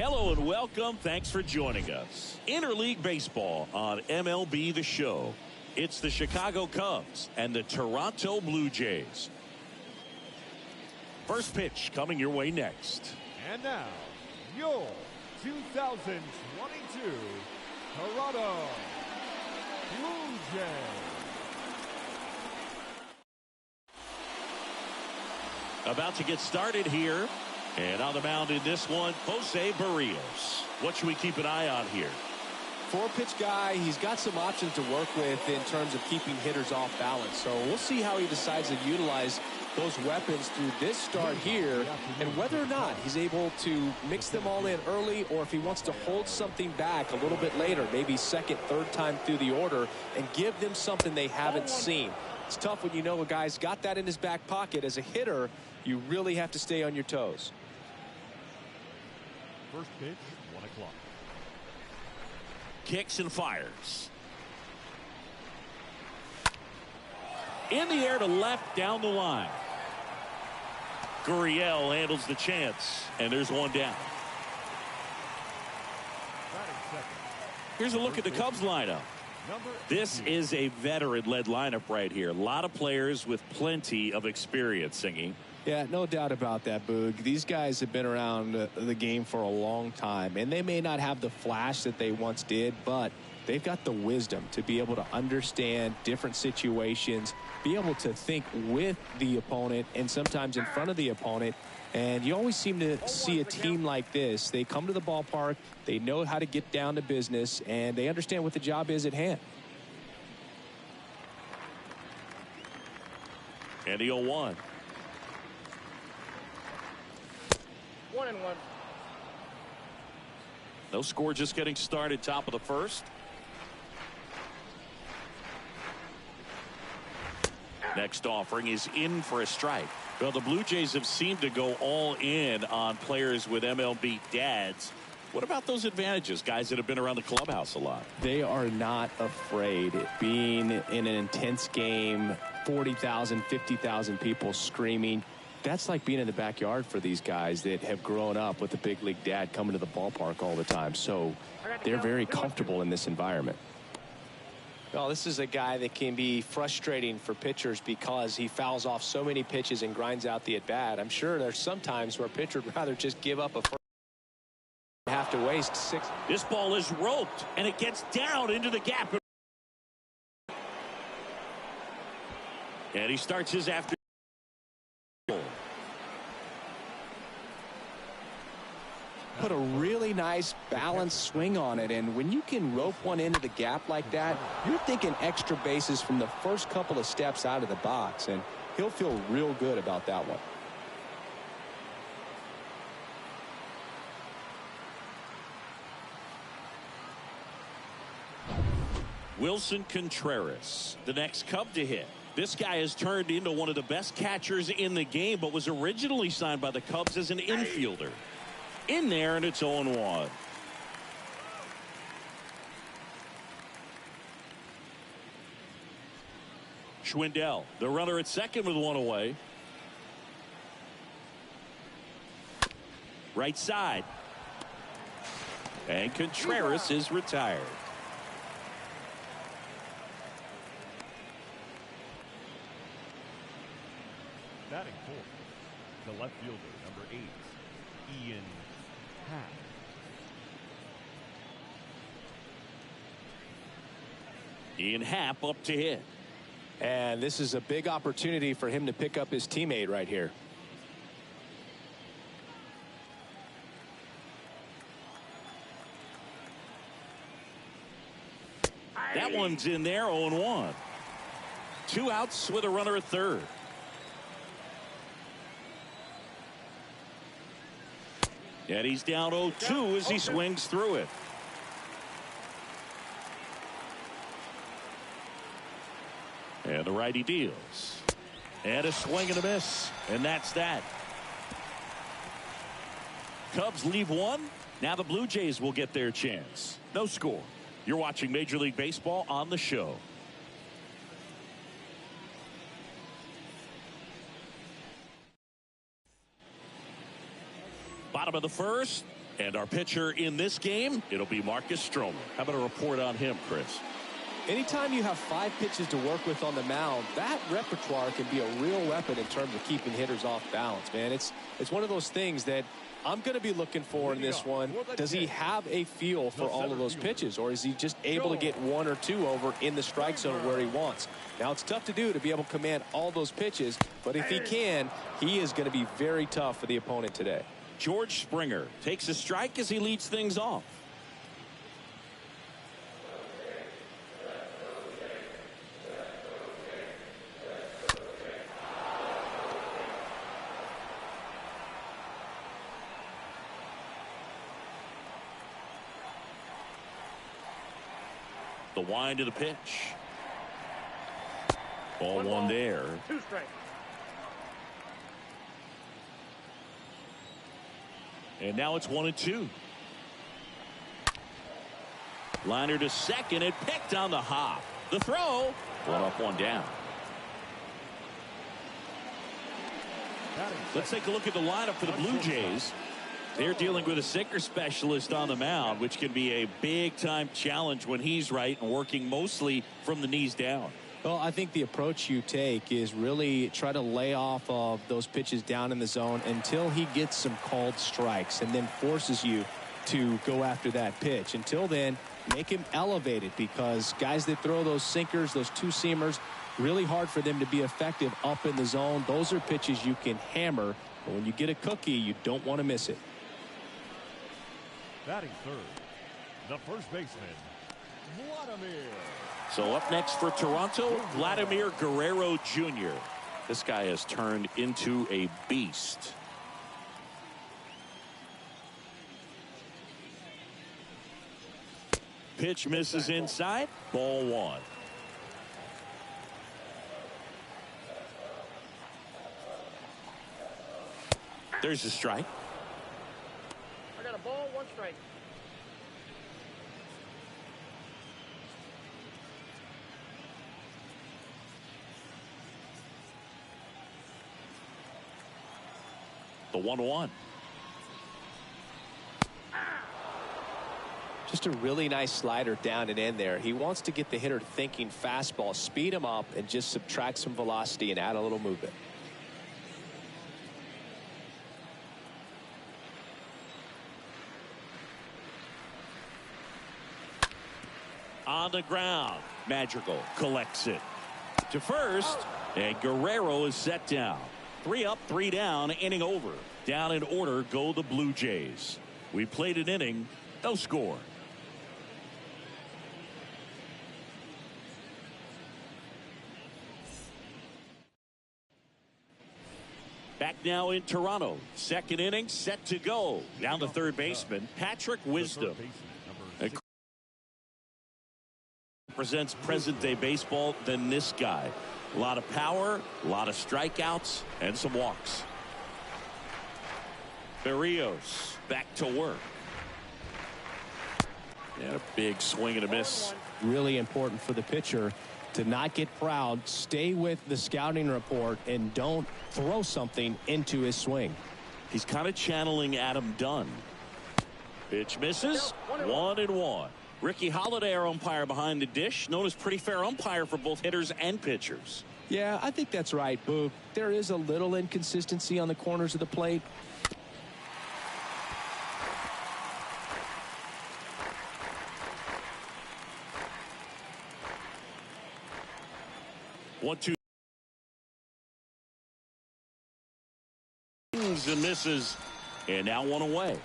Hello and welcome. Thanks for joining us. Interleague Baseball on MLB The Show. It's the Chicago Cubs and the Toronto Blue Jays. First pitch coming your way next. And now, your 2022 Toronto Blue Jays. About to get started here. And on the mound in this one, Jose Barrios. What should we keep an eye on here? Four-pitch guy. He's got some options to work with in terms of keeping hitters off balance. So we'll see how he decides to utilize those weapons through this start here, and whether or not he's able to mix them all in early, or if he wants to hold something back a little bit later, maybe second, third time through the order, and give them something they haven't seen. It's tough when you know a guy's got that in his back pocket. As a hitter, you really have to stay on your toes. First pitch, 1 o'clock. Kicks and fires. In the air to left down the line. Gurriel handles the chance, and there's one down. Here's a look at the Cubs lineup. This is a veteran-led lineup right here. A lot of players with plenty of experience, Singy. Yeah, no doubt about that, Boog. These guys have been around the game for a long time, and they may not have the flash that they once did, but they've got the wisdom to be able to understand different situations, be able to think with the opponent and sometimes in front of the opponent. And you always seem to see a team like this. They come to the ballpark, they know how to get down to business, and they understand what the job is at hand. And the 0-1. 1-1. No score, just getting started, top of the first. Next offering is in for a strike. Well, the Blue Jays have seemed to go all in on players with MLB dads. What about those advantages, guys that have been around the clubhouse a lot? They are not afraid. Being in an intense game, 40,000, 50,000 people screaming. That's like being in the backyard for these guys that have grown up with a big league dad coming to the ballpark all the time. So they're very comfortable in this environment. Well, this is a guy that can be frustrating for pitchers because he fouls off so many pitches and grinds out the at-bat. I'm sure there's some times where a pitcher would rather just give up a first. Have to waste 6. This ball is roped, and it gets down into the gap. And he starts his after. Put a really nice balanced swing on it, and when you can rope one into the gap like that, you're thinking extra bases from the first couple of steps out of the box, and he'll feel real good about that one. Wilson Contreras, the next Cub to hit. This guy has turned into one of the best catchers in the game, but was originally signed by the Cubs as an infielder. In there, and it's 0-1. Schwindel, the runner at second with one away. Right side. And Contreras is retired. Batting fourth, the left fielder, number 8, Ian Happ. Ian Happ up to hit. And this is a big opportunity for him to pick up his teammate right here. That one's in there, 0-1. 2 outs with a runner at third. And he's down 0-2 as he swings through it. And the righty deals. And a swing and a miss. And that's that. Cubs leave one. Now the Blue Jays will get their chance. No score. You're watching Major League Baseball on the show. Bottom of the first. And our pitcher in this game, it'll be Marcus Stroman. How about a report on him, Chris? Anytime you have 5 pitches to work with on the mound, that repertoire can be a real weapon in terms of keeping hitters off balance, man. It's one of those things that I'm going to be looking for in this one. Does he have a feel for all of those pitches, or is he just able to get 1 or 2 over in the strike zone where he wants? Now, it's tough to do to be able to command all those pitches, but if he can, he is going to be very tough for the opponent today. George Springer takes a strike as he leads things off. The wind of the pitch. Ball one there. 2 strikes. And now it's 1-2. Liner to second and picked on the hop. The throw. 1 up, 1 down. Let's take a look at the lineup for the Blue Jays. They're dealing with a sinker specialist on the mound, which can be a big-time challenge when he's right and working mostly from the knees down. Well, I think the approach you take is really try to lay off of those pitches down in the zone until he gets some called strikes and then forces you to go after that pitch. Until then, make him elevated, because guys that throw those sinkers, those 2-seamers, really hard for them to be effective up in the zone. Those are pitches you can hammer, but when you get a cookie, you don't want to miss it. Batting third, the first baseman, Vladimir. So up next for Toronto, Vladimir Guerrero Jr. This guy has turned into a beast. Pitch misses inside. Ball 1. There's a strike. I got a ball, 1 strike. The 1-1. Just a really nice slider down and in there. He wants to get the hitter thinking fastball, speed him up, and just subtract some velocity and add a little movement. On the ground, Madrigal collects it to first, and Guerrero is set down. 3 up, 3 down, inning over. Down in order go the Blue Jays. We played an inning, no score. Back now in Toronto. Second inning set to go. Down the third baseman, Patrick Wisdom. Presents present-day baseball than this guy. A lot of power, a lot of strikeouts, and some walks. Berrios back to work. And a big swing and a miss. Really important for the pitcher to not get proud, stay with the scouting report, and don't throw something into his swing. He's kind of channeling Adam Dunn. Pitch misses. 1-1. Ricky Holiday, our umpire behind the dish, known as pretty fair umpire for both hitters and pitchers. Yeah, I think that's right, Boog. There is a little inconsistency on the corners of the plate. One, two. And misses. And now 1 away.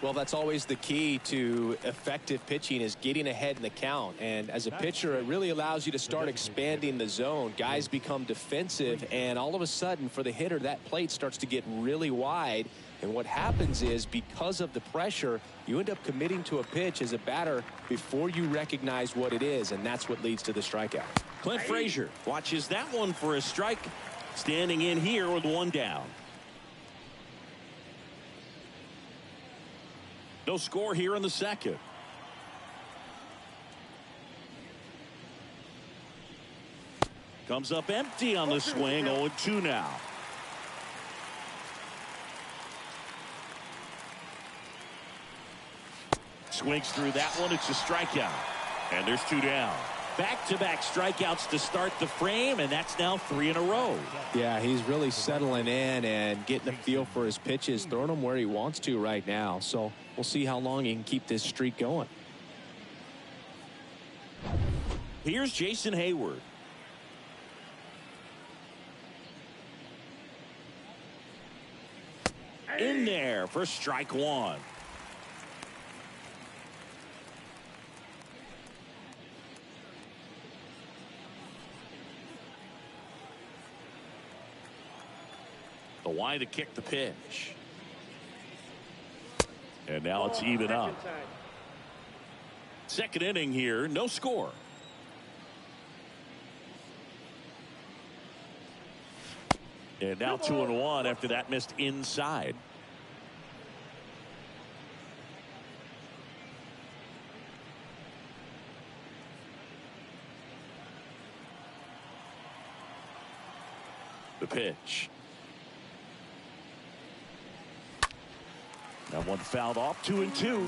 Well, that's always the key to effective pitching, is getting ahead in the count. And as a pitcher, it really allows you to start expanding the zone. Guys become defensive, and all of a sudden, for the hitter, that plate starts to get really wide. And what happens is, because of the pressure, you end up committing to a pitch as a batter before you recognize what it is, and that's what leads to the strikeout. Clint Frazier watches that one for a strike. Standing in here with 1 down. No score here in the second. Comes up empty on the swing. 0-2 now. swings through that one. It's a strikeout. And there's 2 down. Back-to-back strikeouts to start the frame, and that's now 3 in a row. Yeah, he's really settling in and getting a feel for his pitches, throwing them where he wants to right now. So we'll see how long he can keep this streak going. Here's Jason Hayward. In there for strike 1. The wide to kick the pitch. And now it's even up. Second inning here, no score. And now 2-1 after that missed inside. The pitch. That one fouled off. 2-2.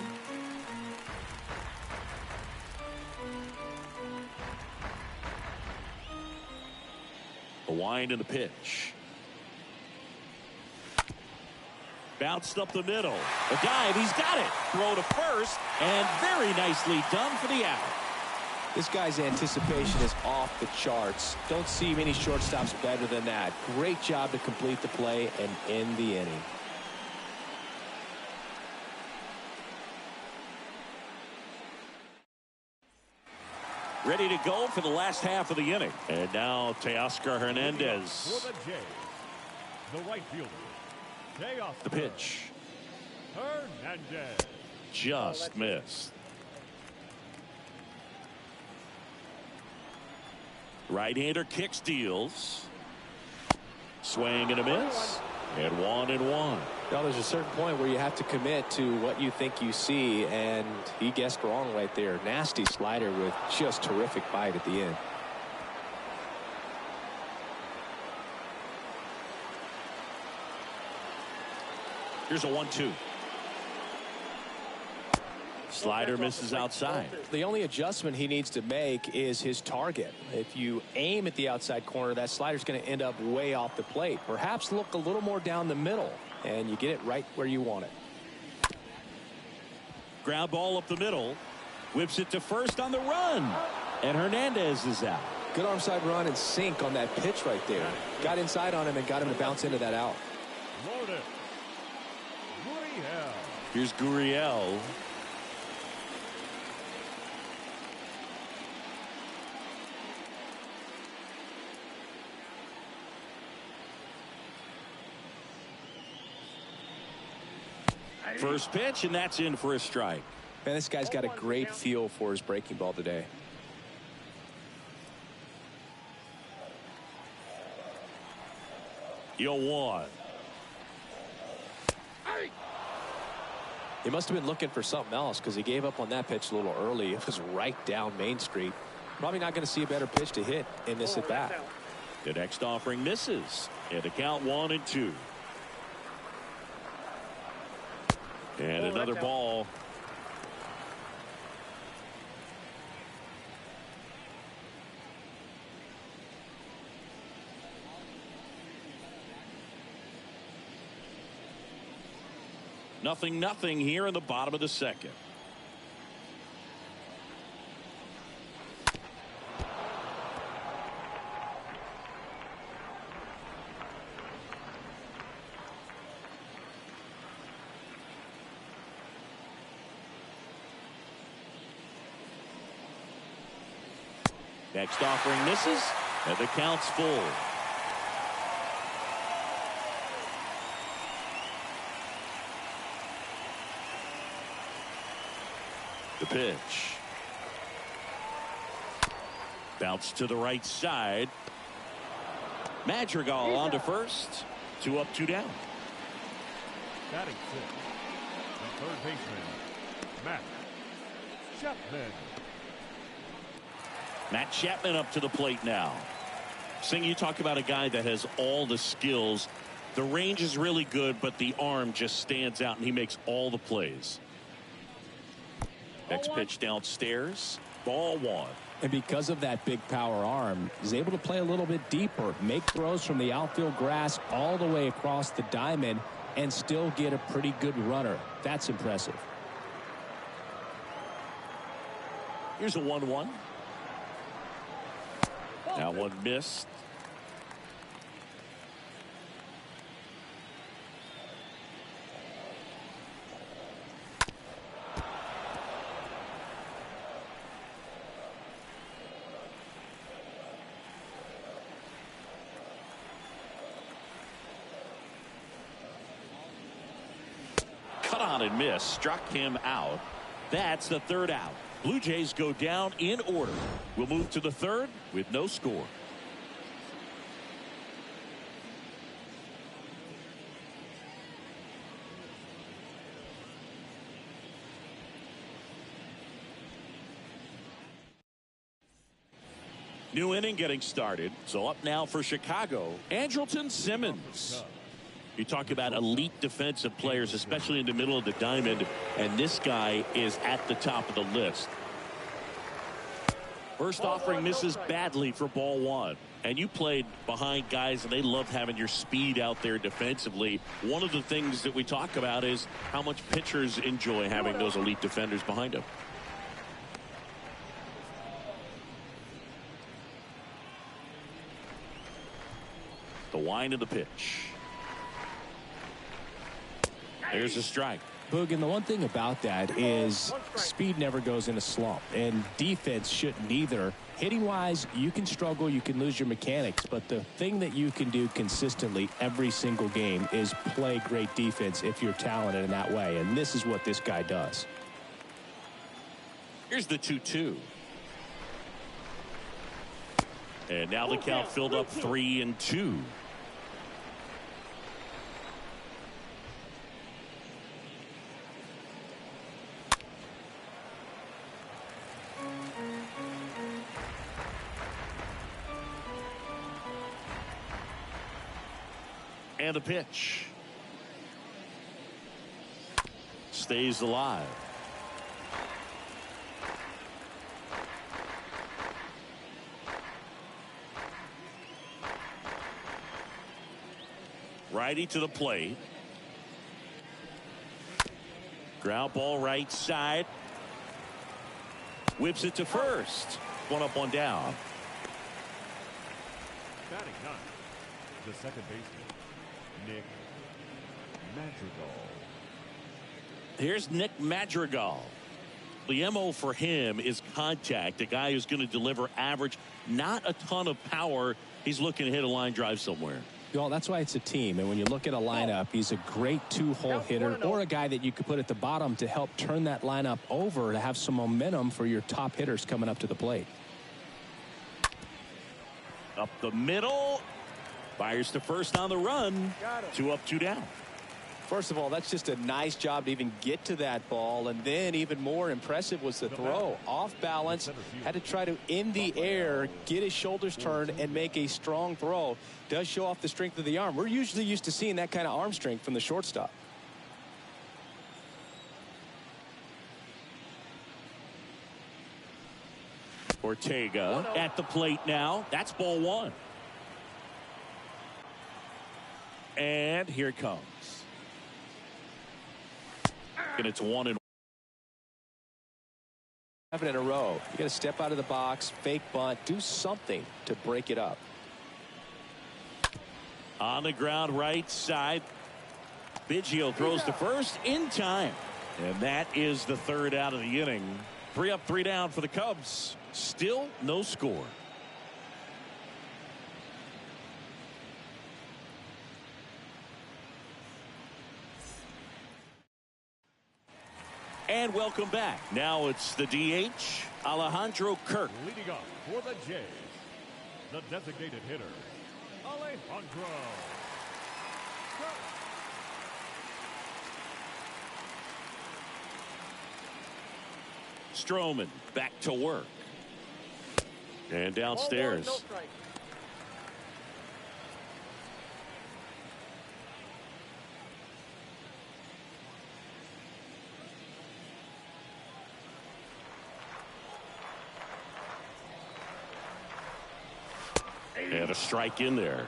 The wind and the pitch. Bounced up the middle. A dive. He's got it. Throw to first. And very nicely done for the out. This guy's anticipation is off the charts. Don't see many shortstops better than that. Great job to complete the play and end the inning. Ready to go for the last half of the inning. And now Teoscar Hernandez. For the Jays, the right fielder, Teoscar. The pitch. Hernandez. Just missed. Right-hander kicks, deals. Swing and a miss. And 1-1. Well, there's a certain point where you have to commit to what you think you see, and he guessed wrong right there. Nasty slider with just terrific bite at the end. Here's a 1-2. Slider misses outside. The only adjustment he needs to make is his target. If you aim at the outside corner, that slider's going to end up way off the plate. Perhaps look a little more down the middle, and you get it right where you want it. Ground ball up the middle. Whips it to first on the run. And Hernandez is out. Good arm side run and sink on that pitch right there. Got inside on him and got him to bounce into that out. Loaded. Gurriel. Here's Gurriel. First pitch, and that's in for a strike. Man, this guy's got a great feel for his breaking ball today. Yo, 1. He must have been looking for something else because he gave up on that pitch a little early. It was right down Main Street. Probably not going to see a better pitch to hit in this at bat. The next offering misses. And the count 1-2. And another ball. Nothing here in the bottom of the second. Next offering misses, and the count's full. The pitch. Bounce to the right side. Madrigal on to first. 2 up, 2 down. Batting six. The third baseman, Matt Chapman. Matt Chapman up to the plate now. Sing, you talk about a guy that has all the skills. The range is really good, but the arm just stands out, and he makes all the plays. Next pitch downstairs. Ball one. And because of that big power arm, he's able to play a little bit deeper, make throws from the outfield grass all the way across the diamond, and still get a pretty good runner. That's impressive. Here's a 1-1. That one missed. Cut on and miss. Struck him out. That's the third out. Blue Jays go down in order. We'll move to the third with no score. New inning getting started. So up now for Chicago, Andrelton Simmons. You talk about elite defensive players, especially in the middle of the diamond, and this guy is at the top of the list. First offering misses badly for ball one. And you played behind guys, and they love having your speed out there defensively. One of the things that we talk about is how much pitchers enjoy having those elite defenders behind them. The wind of the pitch. There's a strike. Boog, and the one thing about that is speed never goes in a slump, and defense shouldn't either. Hitting wise, you can struggle, you can lose your mechanics, but the thing that you can do consistently every single game is play great defense if you're talented in that way, and this is what this guy does. Here's the 2-2. And now the count filled up 3-2. And the pitch. Stays alive. Righty to the plate. Ground ball right side. Whips it to first. One up, one down. Batting ninth, the second baseman, Nick Madrigal. Here's Nick Madrigal. The MO for him is contact. A guy who's going to deliver average, not a ton of power. He's looking to hit a line drive somewhere. Well, that's why it's a team. And when you look at a lineup, he's a great two-hole hitter, or a guy that you could put at the bottom to help turn that lineup over to have some momentum for your top hitters coming up to the plate. Up the middle. Fires to first on the run. 2 up, 2 down. First of all, that's just a nice job to even get to that ball, and then even more impressive was the throw. Off balance, had to try to, in the air, get his shoulders turned and make a strong throw. Does show off the strength of the arm. We're usually used to seeing that kind of arm strength from the shortstop. Ortega at the plate now. That's ball one. And here it comes. And it's 1-1. 7 in a row. You got to step out of the box, fake bunt, do something to break it up. On the ground right side. Biggio throws to first in time. And that is the third out of the inning. 3 up, 3 down for the Cubs. Still no score. And welcome back. Now it's the DH, Alejandro Kirk. Leading off for the Jays, the designated hitter, Alejandro Kirk. Stroman back to work. And downstairs. Ball one, no strike. And a strike in there.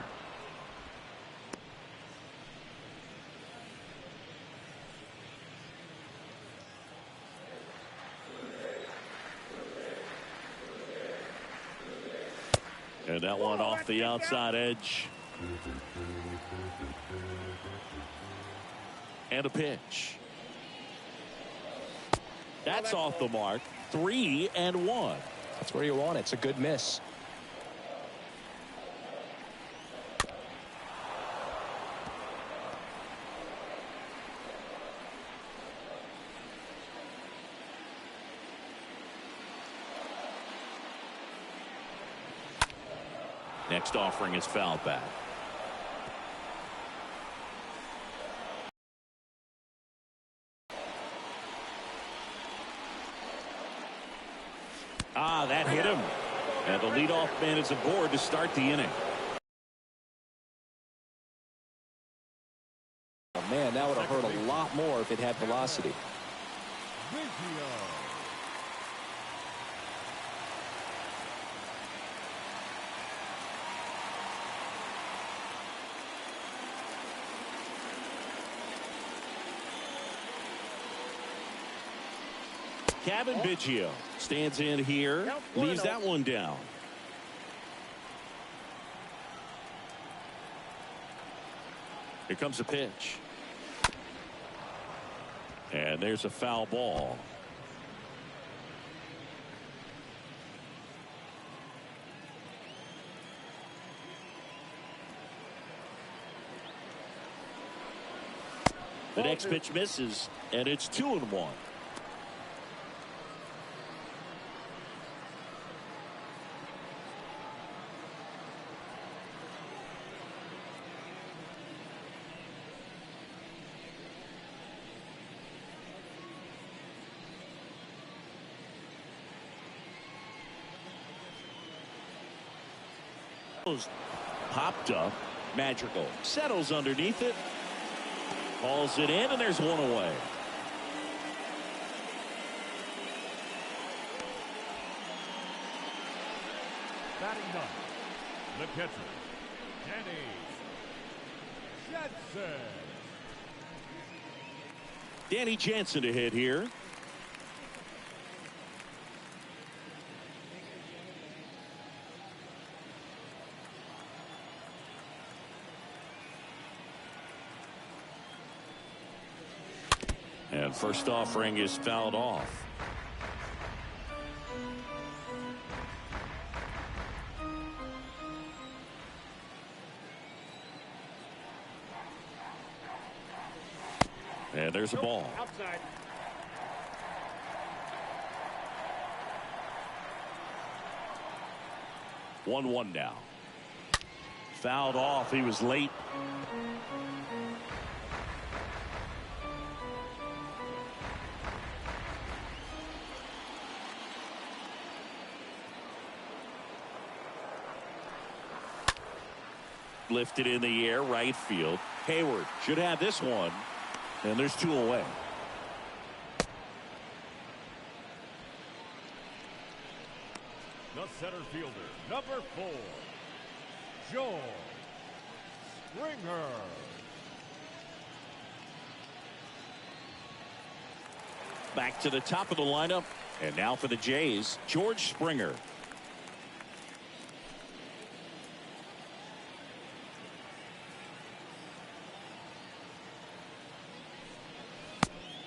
And that one off the outside edge. And a pitch. That's off the mark. 3-1. That's where you want it. It's a good miss. Next offering is fouled back. That hit him. And the leadoff man is aboard to start the inning. Oh, man, that would have hurt a lot more if it had velocity. Kevin Biggio stands in here, leaves that one down. Here comes a pitch. And there's a foul ball. The next pitch misses, and it's 2-1. Popped up. Magical settles underneath it, hauls it in, and there's one away. Batting ninth, the catcher, Danny Jansen. Danny Jansen to hit here. And first offering is fouled off. And there's a ball. Outside. One now. Fouled off. He was late. Lifted in the air, right field. Hayward should have this one. And there's two away. The center fielder, number 4, George Springer. Back to the top of the lineup. And now for the Jays, George Springer.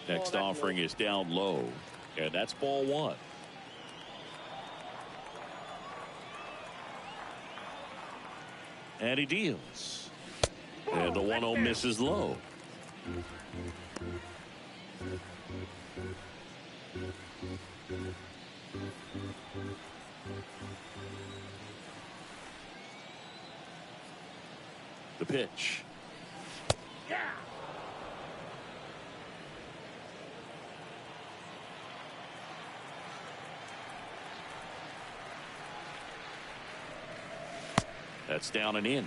Next offering is down low, and that's ball one. And he deals. And the 1-0 misses low. The pitch. That's down and in.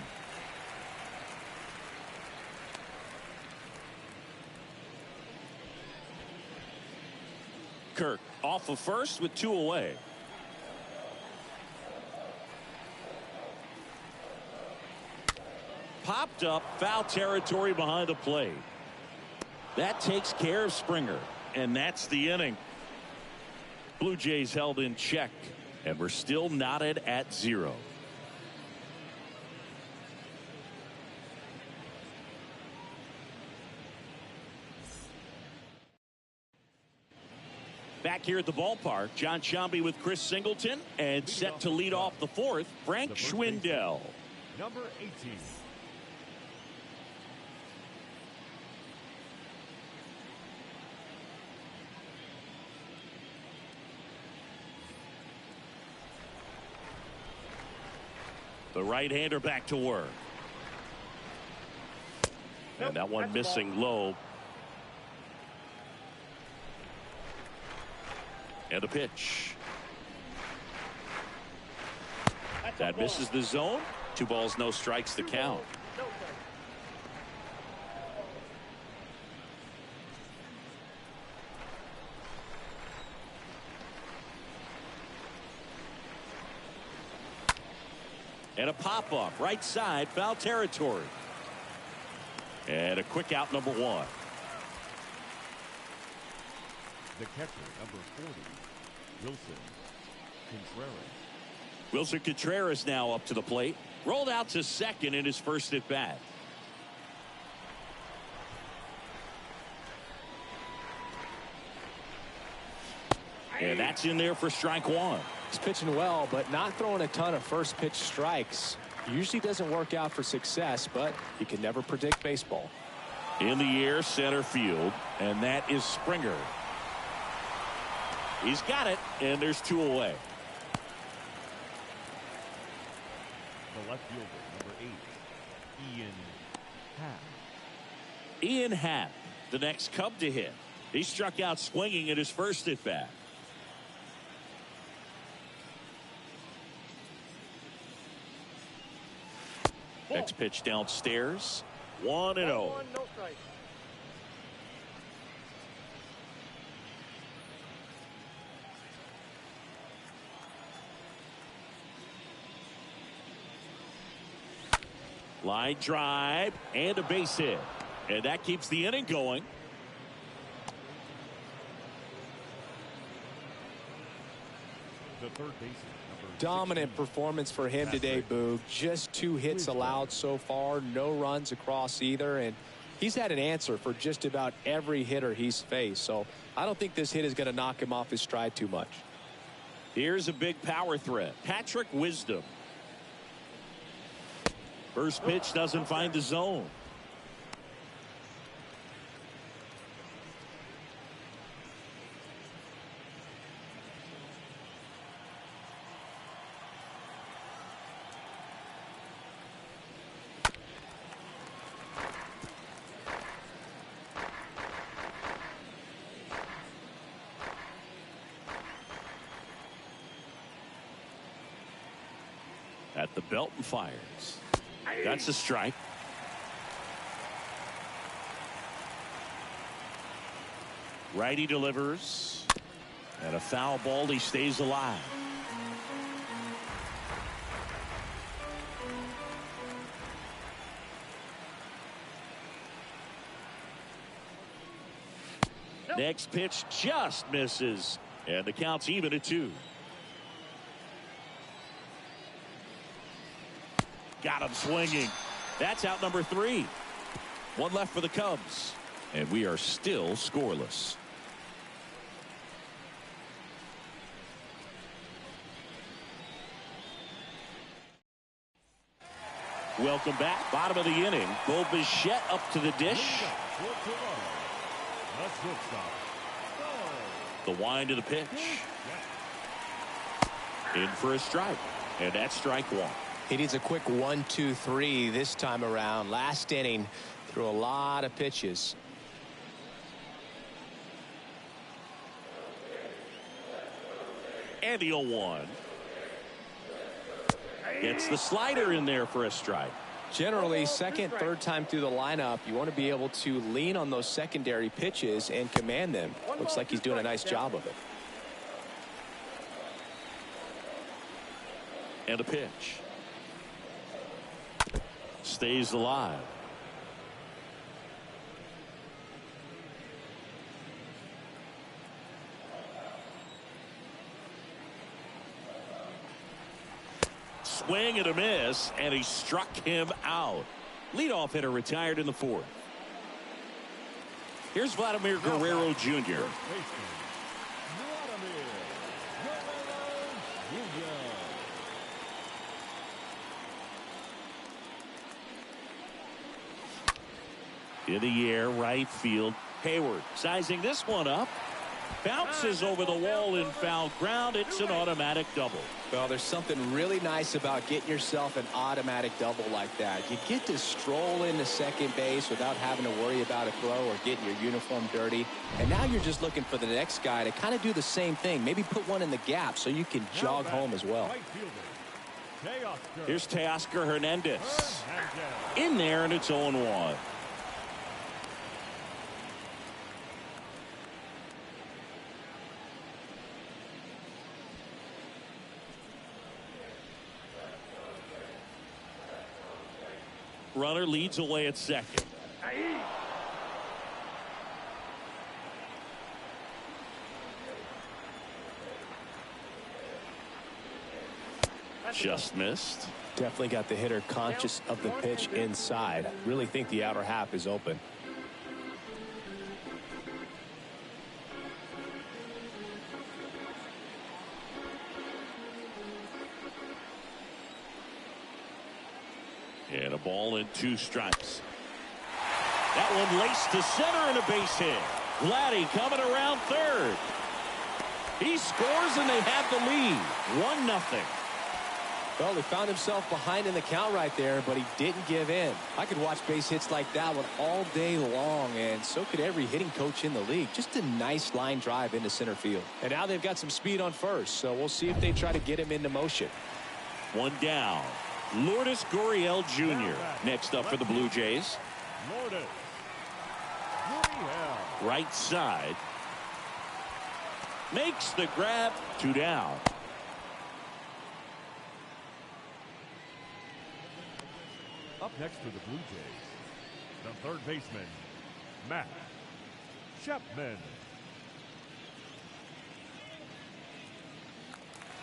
Kirk off of first with two away. popped up, foul territory behind the plate. That takes care of Springer, and that's the inning. Blue Jays held in check, and we're still knotted at 0. Back here at the ballpark, John Sciambi with Chris Singleton, and set to lead off the fourth, Frank Schwindel. Number 18. The right-hander back to work. And that one missing low. And a pitch. That misses the zone. 2 balls, no strikes the count. And a pop-up, right side, foul territory. And a quick out, number 1. The catcher, number 40, Wilson Contreras. Wilson Contreras now up to the plate. Rolled out to second in his first at bat. And that's in there for strike 1. He's pitching well, but not throwing a ton of first pitch strikes. Usually doesn't work out for success, but you can never predict baseball. In the air, center field, and that is Springer. He's got it, and there's 2 away. The left fielder, number 8, Ian Happ. Ian Happ, the next Cub to hit. He struck out swinging at his first at bat. Next pitch downstairs. 1-0. 1-1, no strike. Line drive and a base hit. And that keeps the inning going. The third baseman, number Dominant 16, performance for him today, Boog. Just 2 hits allowed so far. No runs across either. And he's had an answer for just about every hitter he's faced. So I don't think this hit is going to knock him off his stride too much. Here's a big power threat. Patrick Wisdom. First pitch doesn't find the zone. At the belt and fires. That's a strike. Righty delivers. And a foul ball. He stays alive. Next pitch just misses. And the count's even at 2. Got him swinging. That's out number 3. 1 left for the Cubs. And we are still scoreless. Welcome back. Bottom of the inning. Bo Bichette up to the dish. The wind of the pitch. In for a strike. And that's strike 1. He needs a quick 1-2-3 this time around. Last inning, threw a lot of pitches. And the 0-1. Gets the slider in there for a strike. Generally, second, third time through the lineup, you want to be able to lean on those secondary pitches and command them. Looks like he's doing a nice job of it. And a pitch. Stays alive. Swing and a miss, and he struck him out. Leadoff hitter retired in the fourth. Here's Vladimir Guerrero Jr. In the air, right field. Hayward sizing this one up. Bounces over the wall in foul ground. It's an automatic double. Well, there's something really nice about getting yourself an automatic double like that. You get to stroll into second base without having to worry about a throw or getting your uniform dirty. And now you're just looking for the next guy to kind of do the same thing. Maybe put one in the gap so you can jog home as well. Here's Teoscar Hernandez. In there, and it's 0-1. Runner leads away at second. Just missed. Definitely got the hitter conscious of the pitch inside. Really think the outer half is open. And a ball and 2 strikes. That one laced to center and a base hit. Vladdy coming around third. He scores and they have the lead. 1-0. Well, he found himself behind in the count right there, but he didn't give in. I could watch base hits like that one all day long, and so could every hitting coach in the league. Just a nice line drive into center field. And now they've got some speed on first, so we'll see if they try to get him into motion. 1 down. Lourdes Gurriel Jr. next up for the Blue Jays. Right side. Makes the grab. 2 down. Up next for the Blue Jays, the third baseman, Matt Chapman.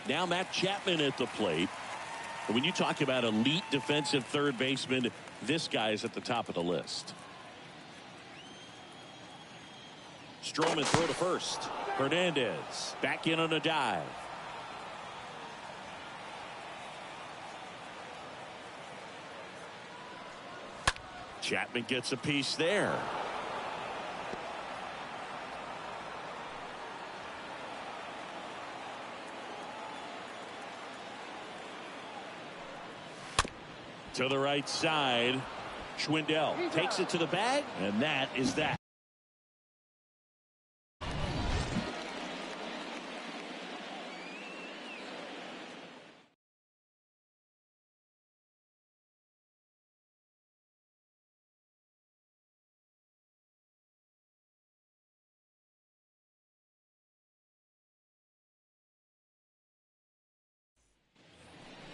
Now Matt Chapman at the plate. When you talk about elite defensive third baseman, this guy is at the top of the list. Stroman throw to first. Hernandez back in on a dive. Chapman gets a piece there. To the right side. Schwindel takes it to the bag, and that is that.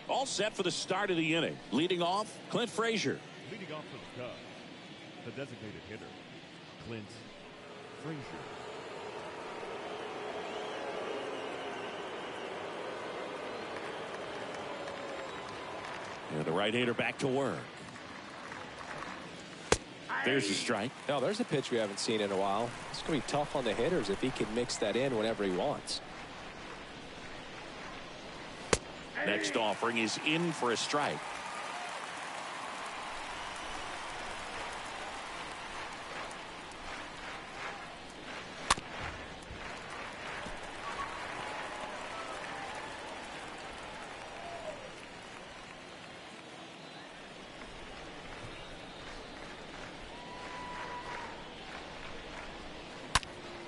All set for the start of the inning. Leading off, Clint Frazier. Leading off for the Cubs, the designated hitter, Clint Frazier. And the right-hander back to work. There's a strike. Now, there's a pitch we haven't seen in a while. It's going to be tough on the hitters if he can mix that in whenever he wants. Next offering is in for a strike.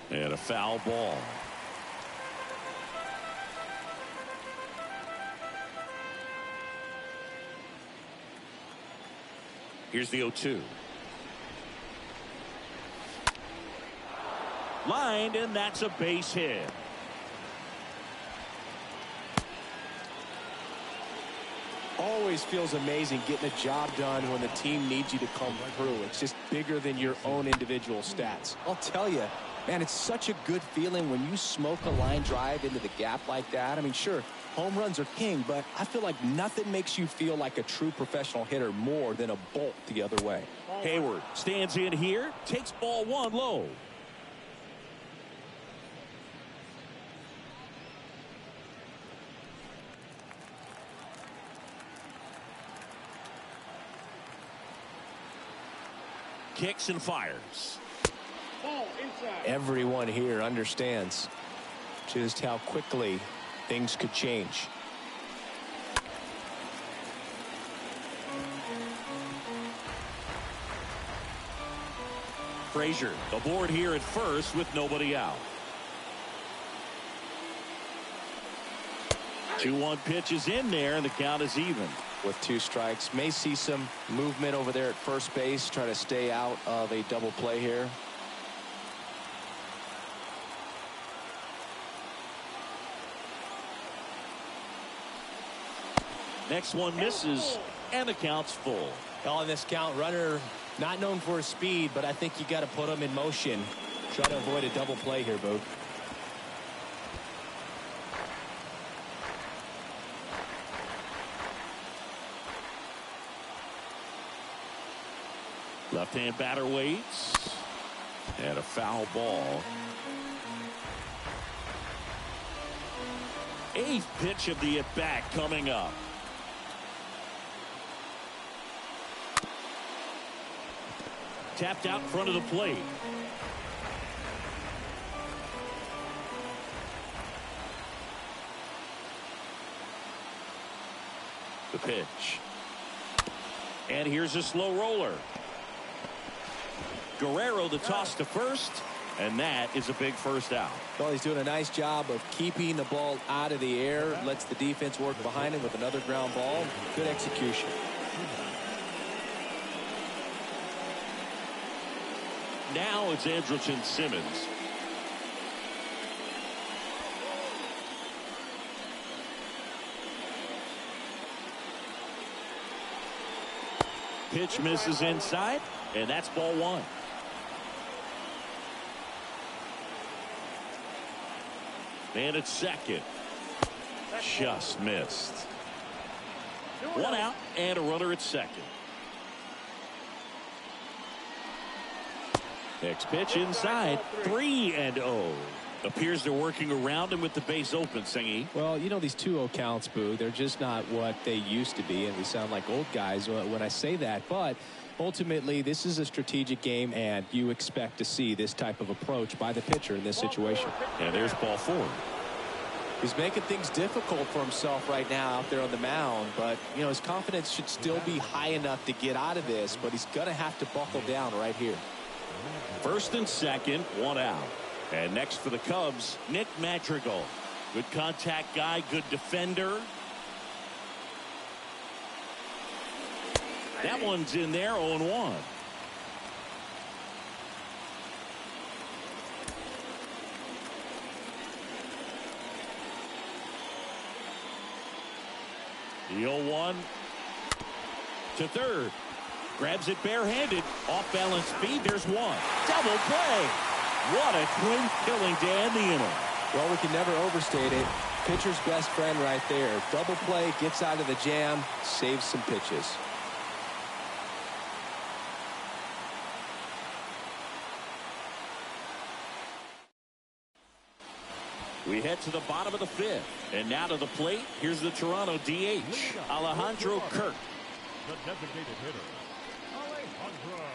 And a foul ball. Here's the 0-2. Lined, and that's a base hit. Always always feels amazing getting a job done when the team needs you to come through. It's just bigger than your own individual stats. I'll tell you, man, it's such a good feeling when you smoke a line drive into the gap like that. I mean, sure, home runs are king, but I feel like nothing makes you feel like a true professional hitter more than a bolt the other way. Hayward stands in here, takes ball one low. Kicks and fires. Ball inside. Everyone here understands just how quickly things could change. Frazier aboard here at first with nobody out. 2-1 pitch is in there and the count is even. With 2 strikes, may see some movement over there at first base, try to stay out of a double play here. Next one misses and the count's full. On this count, runner not known for his speed, but I think you got to put him in motion. Try to avoid a double play here, Boog. Left-hand batter waits. And a foul ball. 8th pitch of the at-bat coming up. Tapped out in front of the plate. The pitch. And here's a slow roller. Guerrero the toss to first, and that is a big first out. Well, he's doing a nice job of keeping the ball out of the air, lets the defense work behind him with another ground ball. Good execution. Now it's Andrelton Simmons. Pitch misses inside, and that's ball one. And it's second. Just missed. 1 out and a runner at second. Next pitch inside. 3-0. Appears they're working around him with the base open, Singy. Well, you know, these 2-0 counts, Boo, they're just not what they used to be, and we sound like old guys when I say that. But ultimately, this is a strategic game, and you expect to see this type of approach by the pitcher in this situation. And there's ball 4. He's making things difficult for himself right now out there on the mound, but, you know, his confidence should still be high enough to get out of this, but he's going to have to buckle down right here. First and second, 1 out. And next for the Cubs, Nick Madrigal. Good contact guy, good defender. That one's in there, 0-1. The 0-1 to third. Grabs it barehanded. Off balance speed. There's one. Double play. What a twin killing to end the inning. Well, we can never overstate it. Pitcher's best friend right there. Double play, gets out of the jam, saves some pitches. We head to the bottom of the 5th. And now to the plate. Here's the Toronto DH, Alejandro Kirk. The designated hitter, Alejandro.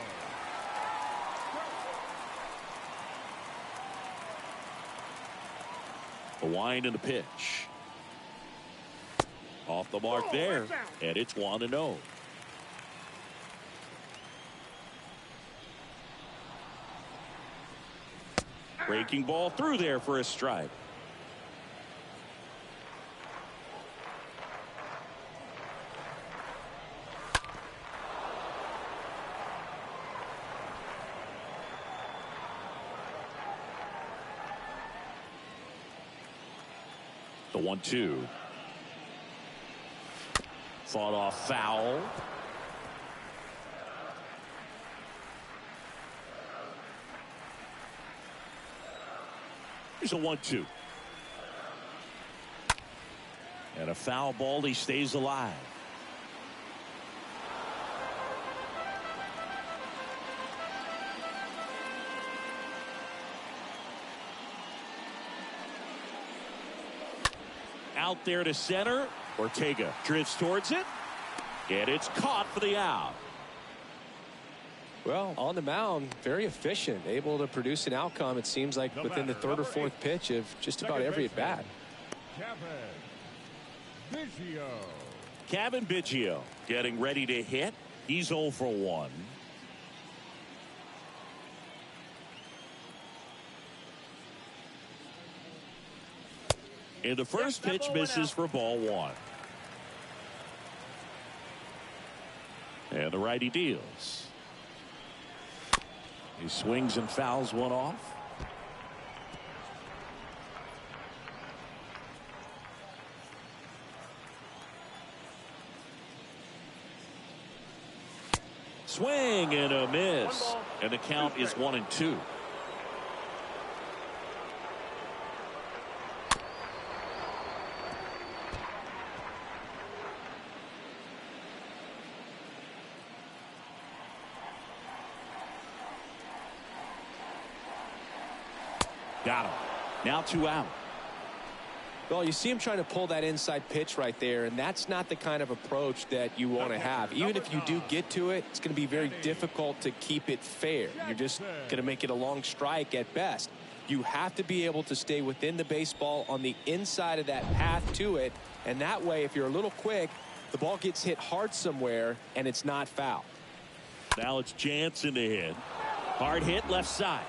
A wind and a pitch. Off the mark there. And it's 1-0. Breaking ball through there for a strike. The 1-2. Fought off foul. Here's a 1-2. And a foul ball. He stays alive. Out there to center. Ortega drifts towards it. And it's caught for the out. Well, on the mound, very efficient, able to produce an outcome, it seems like, within the third or fourth pitch of just about every at-bat. Kevin Biggio getting ready to hit. He's 0 for 1. And the first pitch misses for ball 1. And the righty deals. He swings and fouls one off. Swing and a miss. And the count is 1-2. Got him. Now 2 out. Well, you see him trying to pull that inside pitch right there, and that's not the kind of approach that you want to have. Even if you do get to it, it's going to be very difficult to keep it fair. You're just going to make it a long strike at best. You have to be able to stay within the baseball on the inside of that path to it, and that way, if you're a little quick, the ball gets hit hard somewhere, and it's not foul. Now it's Jansen to hit. Hard hit left side.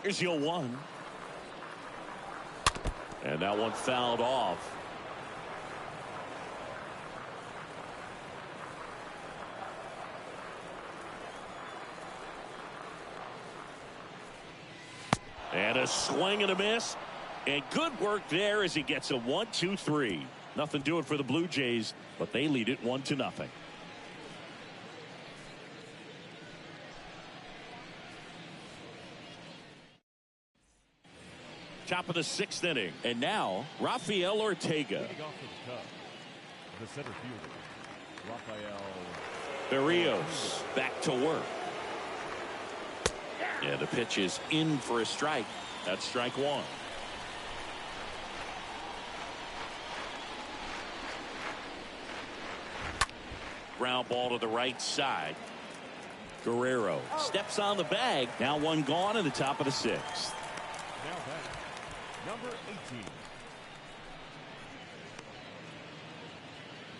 Here's your 1. And that one fouled off. And a swing and a miss. And good work there as he gets a 1-2-3. Nothing doing for the Blue Jays, but they lead it 1-0. Top of the 6th inning. And now, Rafael Ortega. The center fielder, Rafael Berrios back to work. And the pitch is in for a strike. That's strike 1. Ground ball to the right side. Guerrero steps on the bag. Now 1 gone in the top of the 6th. Now back, number 18.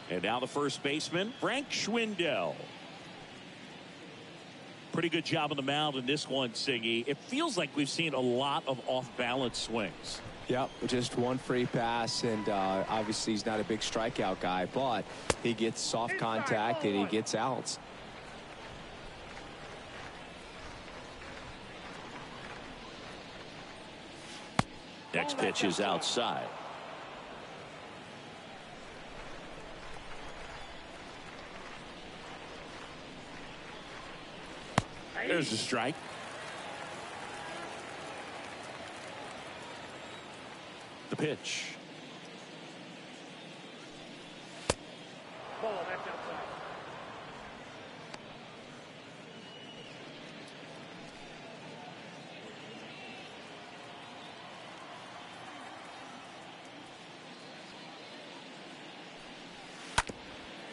And now the first baseman, Frank Schwindel. Pretty good job on the mound in this one, Siggy. It feels like we've seen a lot of off-balance swings. Yep, just one free pass, and obviously he's not a big strikeout guy, but he gets soft contact and he gets outs. Next pitch is outside. There's the strike. The pitch. Ball, that's outside.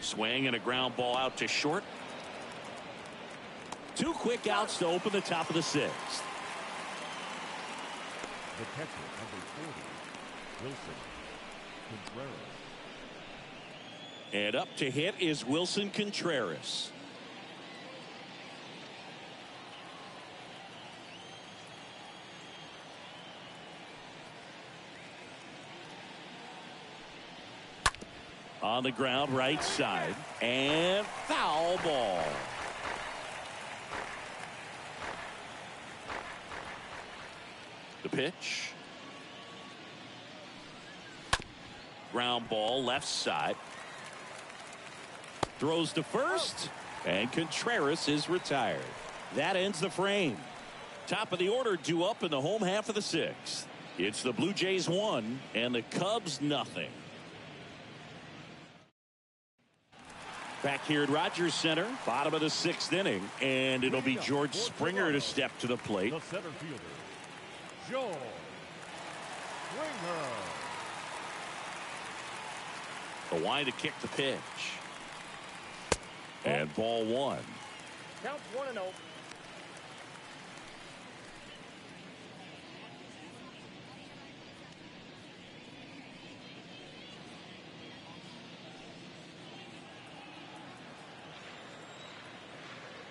Swing and a ground ball out to short. 2 quick outs to open the top of the 6th. The catcher, number 40, Wilson Contreras. And up to hit is Wilson Contreras. On the ground right side. And foul ball. pitch. Ground ball left side. Throws to first, and Contreras is retired. That ends the frame. Top of the order due up in the home half of the sixth. It's the Blue Jays 1 and the Cubs nothing. Back here at Rogers Center, bottom of the sixth inning, and it'll be George Springer to step to the plate. The center fielder, George Springer. The line to kick the pitch. And ball one. Count 1-0.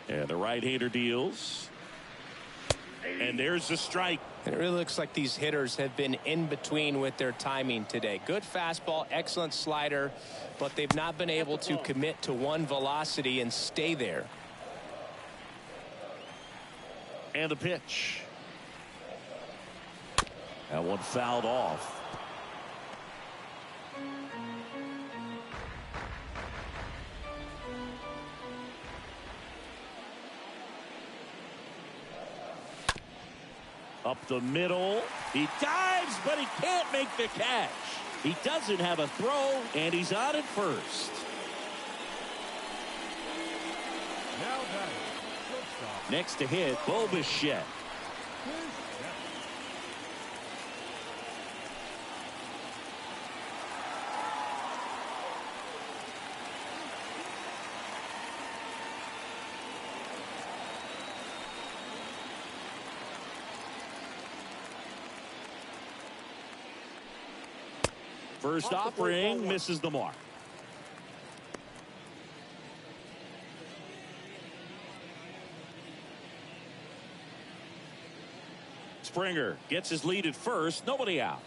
And the right-hander deals. And there's the strike. And it really looks like these hitters have been in between with their timing today. Good fastball, excellent slider, but they've not been able to commit to one velocity and stay there. And the pitch. That one fouled off. Up the middle. He dives, but he can't make the catch. He doesn't have a throw, and he's on at first. Now batting, shortstop. Next to hit, Bo Bichette. First offering misses the mark. Springer gets his lead at first. Nobody out.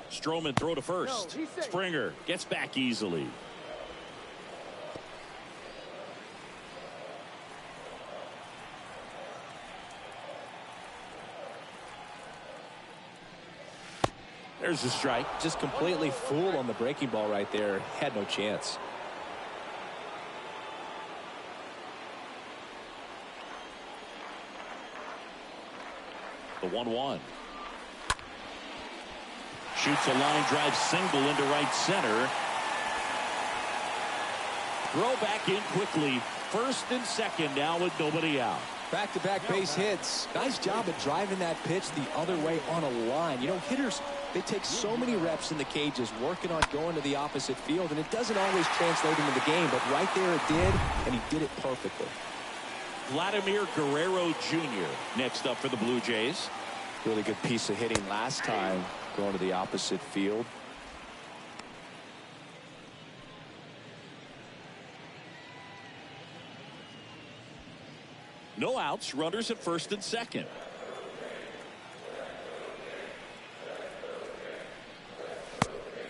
Stroman throw to first. Springer gets back easily. There's the strike. Just completely fooled on the breaking ball right there. Had no chance. The 1-1. Shoots a line drive single into right center. Throw back in quickly. First and second now with nobody out. Back-to-back base hits. Nice job of driving that pitch the other way on a line. You know, hitters, they take so many reps in the cages working on going to the opposite field, and it doesn't always translate into the game, but right there it did, and he did it perfectly. Vladimir Guerrero Jr. next up for the Blue Jays. Really good piece of hitting last time going to the opposite field. No outs, runners at first and second.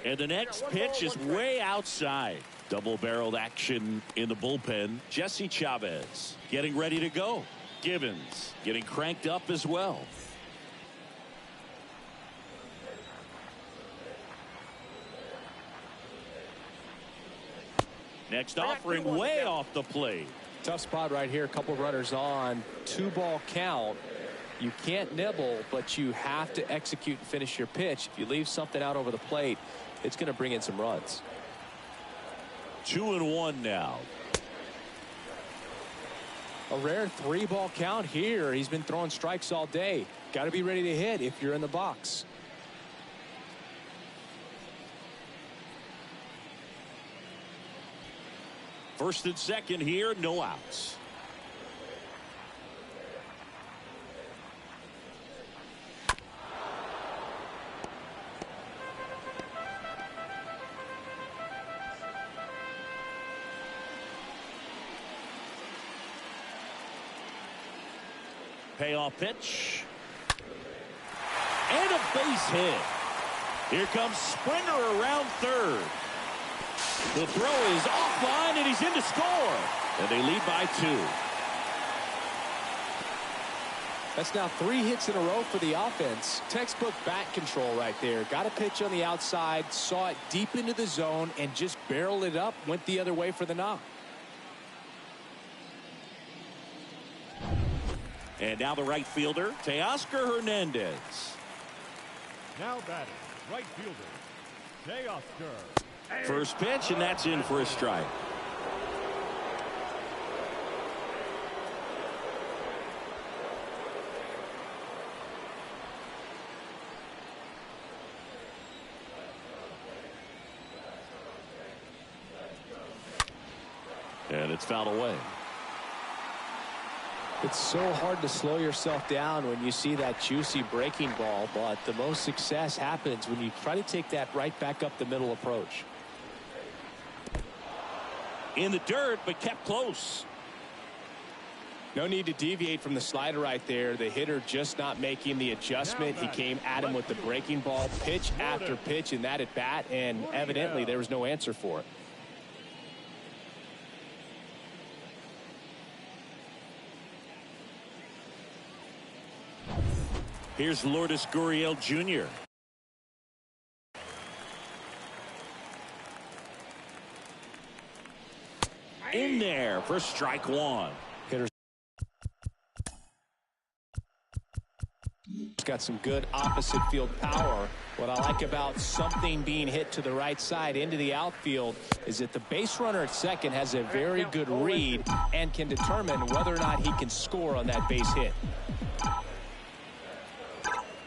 And the next pitch is way outside. Double-barreled action in the bullpen. Jesse Chavez getting ready to go. Gibbons getting cranked up as well. Next offering way off the plate. Tough spot right here. A couple runners on. 2-ball count. You can't nibble, but you have to execute and finish your pitch. If you leave something out over the plate, it's going to bring in some runs. 2-1 now. A rare 3-ball count here. He's been throwing strikes all day. Got to be ready to hit if you're in the box. First and second here, no outs. Payoff pitch. And a base hit. Here comes Springer around third. The throw is offline, and he's in to score. And they lead by 2. That's now 3 hits in a row for the offense. Textbook bat control right there. Got a pitch on the outside, saw it deep into the zone, and just barreled it up, went the other way for the knock. And now the right fielder, Teoscar Hernandez. Now batting, right fielder, Teoscar. First pitch, and that's in for a strike. And it's fouled away. It's so hard to slow yourself down when you see that juicy breaking ball, but the most success happens when you try to take that right back up the middle approach. In the dirt, but kept close. No need to deviate from the slider right there. The hitter just not making the adjustment. He came at him with the breaking ball, pitch after pitch in that at bat, and evidently there was no answer for it. Here's Lourdes Gurriel Jr. In there for strike one. Hitter's got some good opposite field power. What I like about something being hit to the right side into the outfield is that the base runner at second has a very good read and can determine whether or not he can score on that base hit.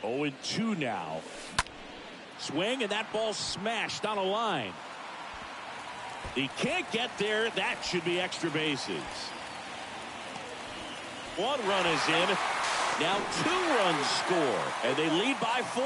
0-2 now. Swing, and that ball smashed on a line. He can't get there. That should be extra bases. 1 run is in. Now 2 runs score, and they lead by 4.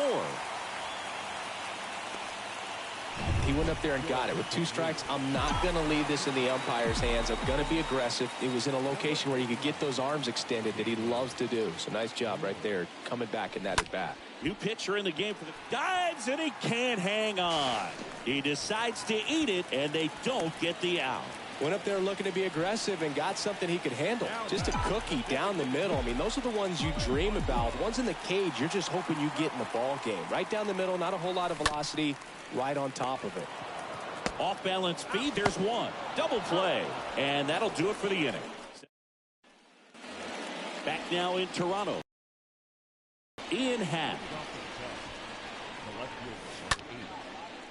He went up there and got it. With 2 strikes, I'm not going to leave this in the umpire's hands. I'm going to be aggressive. It was in a location where he could get those arms extended that he loves to do. So nice job right there, coming back in that at bat. New pitcher in the game for the dives, and he can't hang on. He decides to eat it, and they don't get the out. Went up there looking to be aggressive and got something he could handle. Just a cookie down the middle. I mean, those are the ones you dream about. Ones in the cage, you're just hoping you get in the ball game. Right down the middle, not a whole lot of velocity, right on top of it. Off balance speed, there's 1. Double play, and that'll do it for the inning. Back now in Toronto. Ian Happ.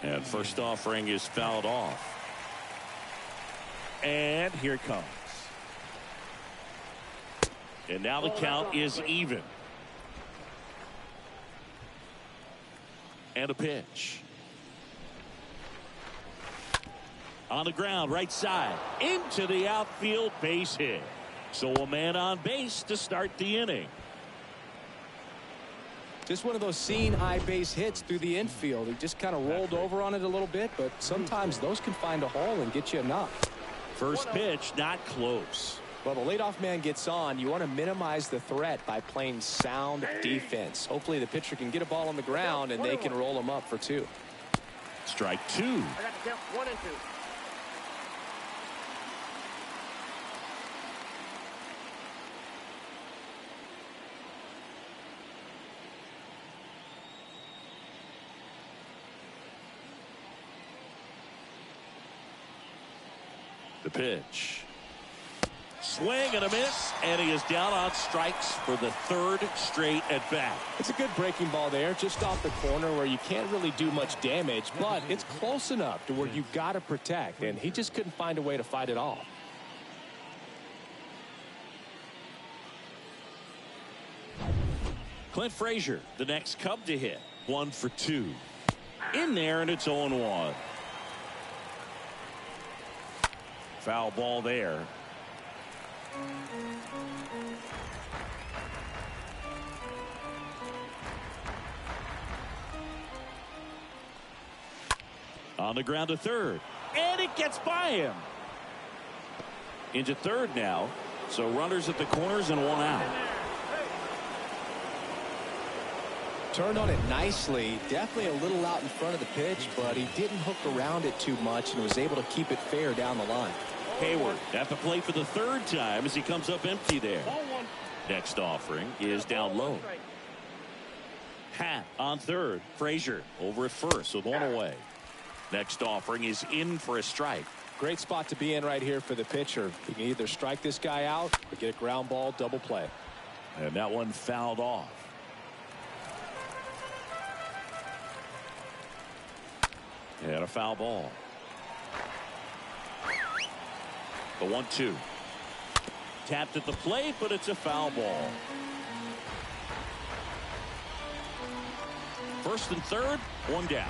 And first offering is fouled off. And here it comes. And now the count is even. And a pitch. On the ground, right side, into the outfield, base hit. So a man on base to start the inning. Just one of those seeing high base hits through the infield. He just kind of rolled over on it a little bit, but sometimes those can find a hole and get you a knock. First pitch, not close. Well, the leadoff man gets on. You want to minimize the threat by playing sound defense. Hopefully the pitcher can get a ball on the ground and they can roll him up for 2. Strike 2. I got to count 1 and 2. The pitch. Swing and a miss, and he is down on strikes for the 3rd straight at bat. It's a good breaking ball there, just off the corner where you can't really do much damage, but it's close enough to where you've got to protect, and he just couldn't find a way to fight it off. Clint Frazier, the next Cub to hit. 1 for 2. In there, and it's 0-1. Foul ball there. On the ground to third, and it gets by him. Into third now, so runners at the corners and 1 out. Turned on it nicely, definitely a little out in front of the pitch, but he didn't hook around it too much and was able to keep it fair down the line. Hayward at the plate for the 3rd time as he comes up empty there. Next offering is down low. Hat on third. Frazier over at first with one away. Next offering is in for a strike. Great spot to be in right here for the pitcher. He can either strike this guy out or get a ground ball double play. And that one fouled off. And a foul ball. The 1-2. Tapped at the plate, but it's a foul ball. First and third, one down.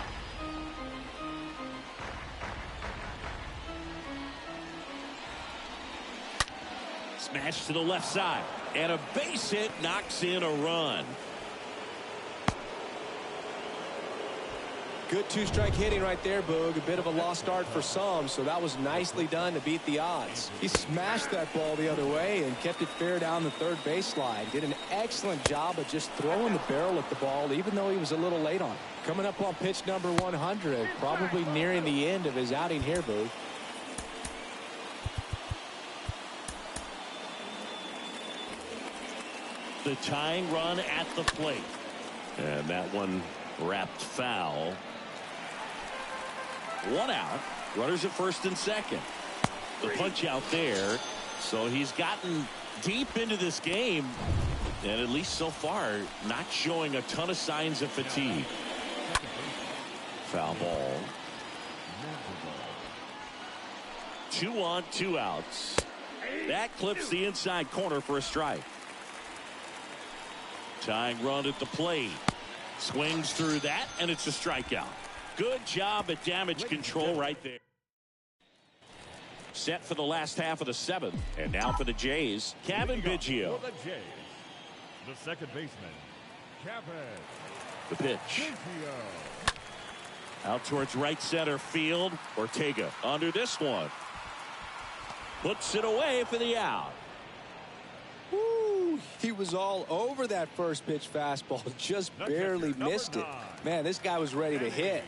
Smash to the left side. And a base hit knocks in a run. Good two-strike hitting right there, Boog. A bit of a lost start for some, so that was nicely done to beat the odds. He smashed that ball the other way and kept it fair down the third baseline. Did an excellent job of just throwing the barrel at the ball, even though he was a little late on it. Coming up on pitch number 100, probably nearing the end of his outing here, Boog. The tying run at the plate. And that one wrapped foul. One out. Runners at first and second. The punch out there. So he's gotten deep into this game. And at least so far, not showing a ton of signs of fatigue. Foul ball. 2 on, 2 outs. That clips the inside corner for a strike. Tying run at the plate. Swings through that, and it's a strikeout. Good job at damage control right there. Set for the last half of the 7th. And now for the Jays, Kevin Biggio. For the Jays, the second baseman, Kevin. The pitch. Biggio. Out towards right center field. Ortega under this one. Puts it away for the out. Woo, he was all over that first pitch fastball. Just barely missed it. Man, this guy was ready to hit.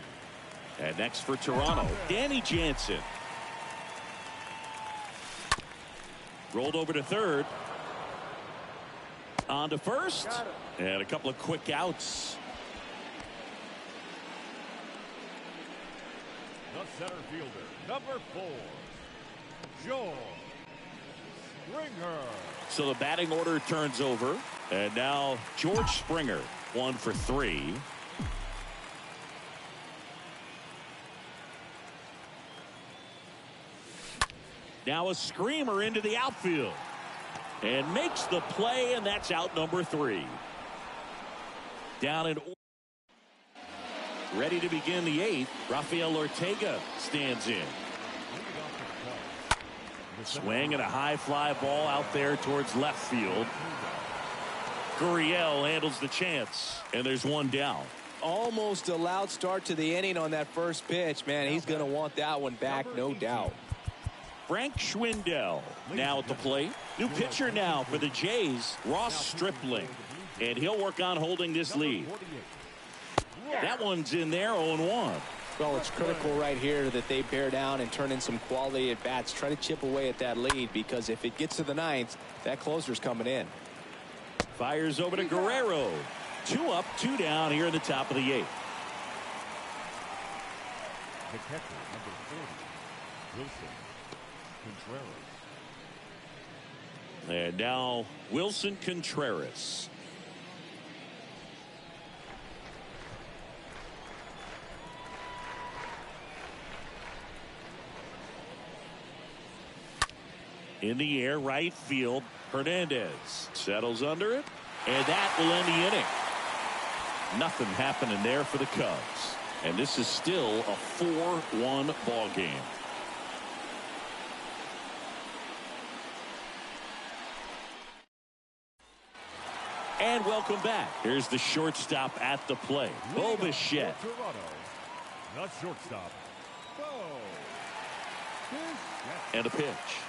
And next for Toronto, Danny Jansen. Rolled over to third. On to first. And a couple of quick outs. The center fielder, number 4, George Springer. So the batting order turns over. And now George Springer, 1 for 3. Now a screamer into the outfield. And makes the play, and that's out number 3. Down in ready to begin the 8th. Rafael Ortega stands in. Swing and a high fly ball out there towards left field. Gurriel handles the chance, and there's one down. Almost a loud start to the inning on that first pitch. Man, he's going to want that one back, no doubt. Frank Schwindel now at the plate. New pitcher now for the Jays, Ross Stripling. And he'll work on holding this lead. That one's in there, 0-1. Well, it's critical right here that they bear down and turn in some quality at bats. Try to chip away at that lead, because if it gets to the 9th, that closer's coming in. Fires over to Guerrero. 2 up, 2 down here in the top of the 8th. The catcher, number 40, Wilson Contreras. And now Wilson Contreras. In the air, right field. Hernandez settles under it, and that will end the inning. Nothing happening there for the Cubs, and this is still a 4-1 ball game. And welcome back. Here's the shortstop at the plate, Bo Bichette. Toronto, the shortstop, Bo Bichette. And a pitch.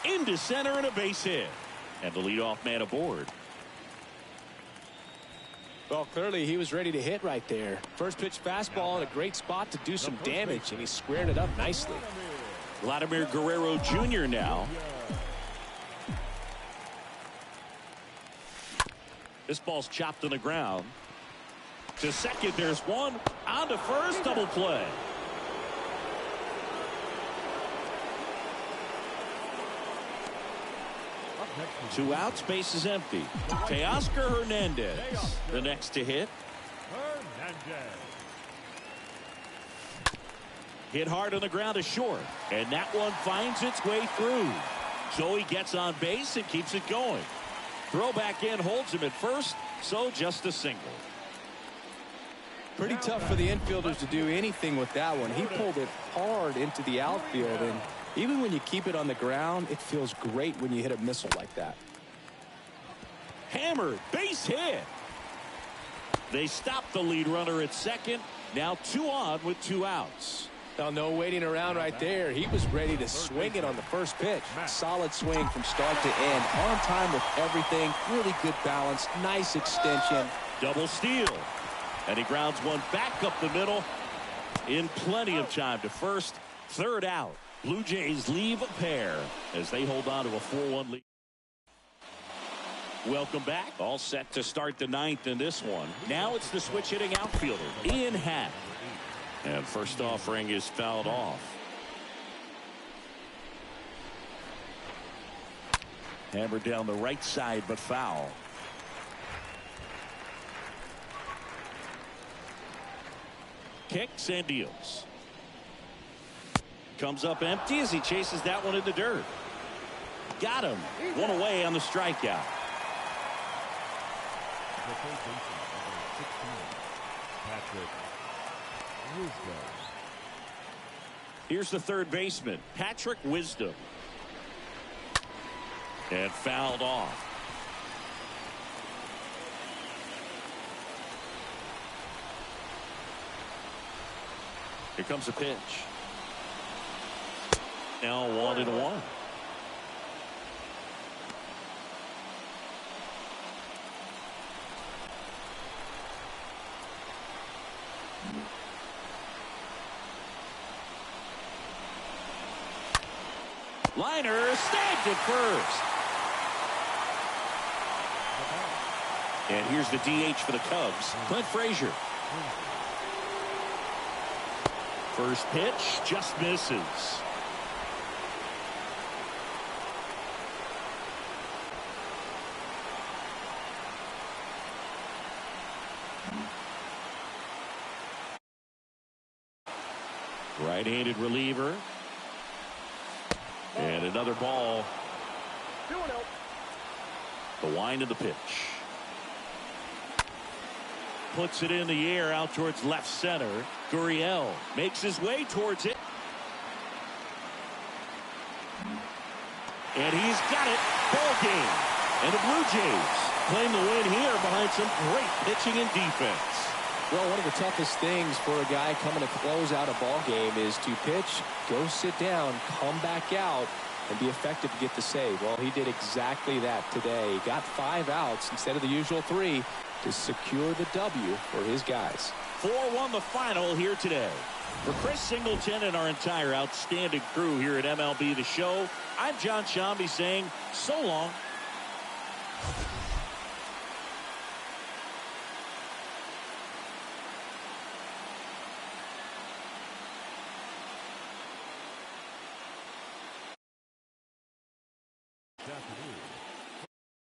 Into center and a base hit. And the leadoff man aboard. Well, clearly he was ready to hit right there. First pitch fastball in a great spot to do some damage, and he squared it up nicely. Vladimir Guerrero Jr. now. This ball's chopped on the ground. To second, there's one. On to first, double play. Two outs, base is empty. Teoscar Hernandez, the next to hit. Hernandez. Hit hard on the ground to short. And that one finds its way through. So he gets on base and keeps it going. Throw back in, holds him at first, so just a single. Pretty tough for the infielders to do anything with that one. He pulled it hard into the outfield, and even when you keep it on the ground, it feels great when you hit a missile like that. Hammered, base hit. They stop the lead runner at second. Now 2 on with 2 outs. Now, no waiting around right there. He was ready to swing it on the first pitch. Solid swing from start to end. On time with everything. Really good balance. Nice extension. Double steal. And he grounds one back up the middle in plenty of time to first. Third out. Blue Jays leave a pair as they hold on to a 4-1 lead. Welcome back. All set to start the 9th in this one. Now it's the switch hitting outfielder, Ian Happ. And first offering is fouled off. Hammered down the right side, but foul. Kicks and deals. Comes up empty as he chases that one in the dirt. Got him. One away on the strikeout. The third baseman, number 16, Patrick Wisdom. Here's the third baseman, Patrick Wisdom. And fouled off. Here comes a pitch. Now 1-1. Liner snagged at first. And here's the DH for the Cubs, Clint Frazier. First pitch just misses. Right-handed reliever. And another ball. The wind of the pitch. Puts it in the air out towards left center. Gurriel makes his way towards it. And he's got it. Ball game. And the Blue Jays claim the win here behind some great pitching and defense. Well, one of the toughest things for a guy coming to close out a ball game is to pitch, go sit down, come back out, and be effective to get the save. Well, he did exactly that today. He got 5 outs instead of the usual 3 to secure the W for his guys. 4-1 the final here today. For Chris Singleton and our entire outstanding crew here at MLB The Show, I'm John Shambi saying so long.